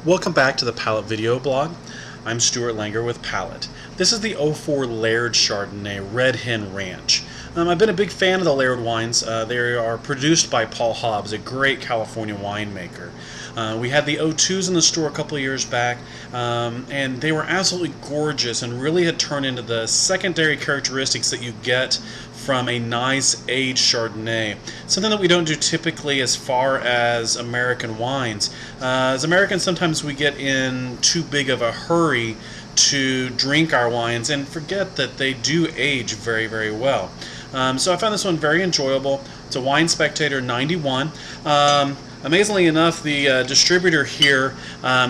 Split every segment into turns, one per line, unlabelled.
Welcome back to the Palate video blog. I'm Stuart Langer with Palate. This is the 04 Laird Chardonnay Red Hen Ranch. I've been a big fan of the Laird wines. They are produced by Paul Hobbs, a great California winemaker. We had the 02s in the store a couple of years back, and they were absolutely gorgeous and really had turned into the secondary characteristics that you get from a nice aged Chardonnay. Something that we don't do typically as far as American wines. As Americans, sometimes we get in too big of a hurry to drink our wines and forget that they do age very, very well. So I found this one very enjoyable. It's a Wine Spectator 91. Amazingly enough, the distributor here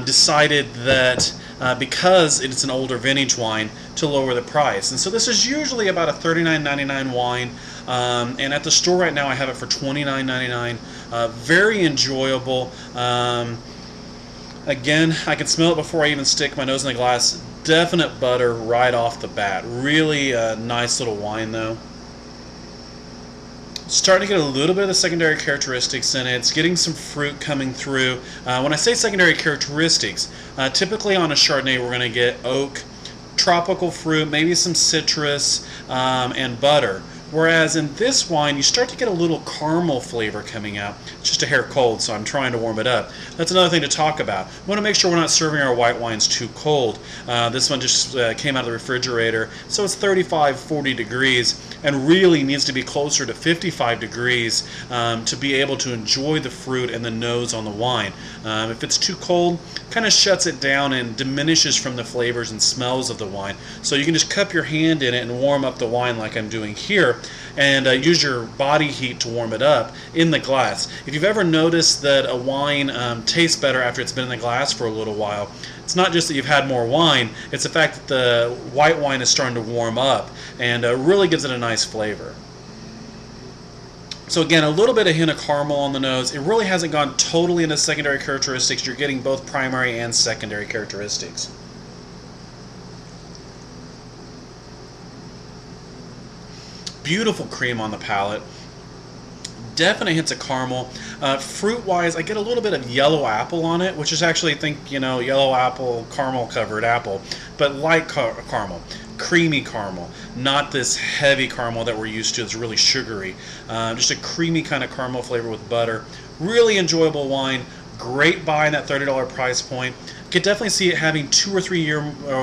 decided that because it's an older vintage wine, to lower the price. And so this is usually about a $39.99 wine, and at the store right now I have it for $29.99. Very enjoyable. Again, I can smell it before I even stick my nose in the glass. Definite butter right off the bat. Really nice little wine though. Starting to get a little bit of the secondary characteristics in it. It's getting some fruit coming through. When I say secondary characteristics, typically on a Chardonnay we're going to get oak, tropical fruit, maybe some citrus, and butter. Whereas in this wine, you start to get a little caramel flavor coming out. It's just a hair cold, so I'm trying to warm it up. That's another thing to talk about. We want to make sure we're not serving our white wines too cold. This one just came out of the refrigerator, so it's 35, 40 degrees, and really needs to be closer to 55 degrees to be able to enjoy the fruit and the nose on the wine. If it's too cold, kind of shuts it down and diminishes from the flavors and smells of the wine. So you can just cup your hand in it and warm up the wine like I'm doing here, and use your body heat to warm it up in the glass. If you've ever noticed that a wine tastes better after it's been in the glass for a little while, it's not just that you've had more wine, it's the fact that the white wine is starting to warm up and really gives it a nice flavor. So again, a little bit of hint of caramel on the nose. It really hasn't gone totally into secondary characteristics. You're getting both primary and secondary characteristics. Beautiful cream on the palate. Definite hints of caramel. Fruit-wise, I get a little bit of yellow apple on it, which is actually, I think, yellow apple, caramel-covered apple, but light caramel. Creamy caramel, not this heavy caramel that we're used to. It's really sugary. Just a creamy kind of caramel flavor with butter. Really enjoyable wine. Great buy in that $30 price point. Could definitely see it having 2 or 3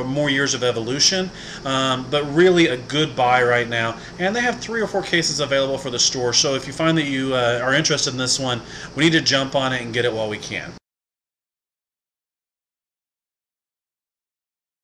more years of evolution, but really a good buy right now. And they have 3 or 4 cases available for the store, so if you find that you are interested in this one, we need to jump on it and get it while we can.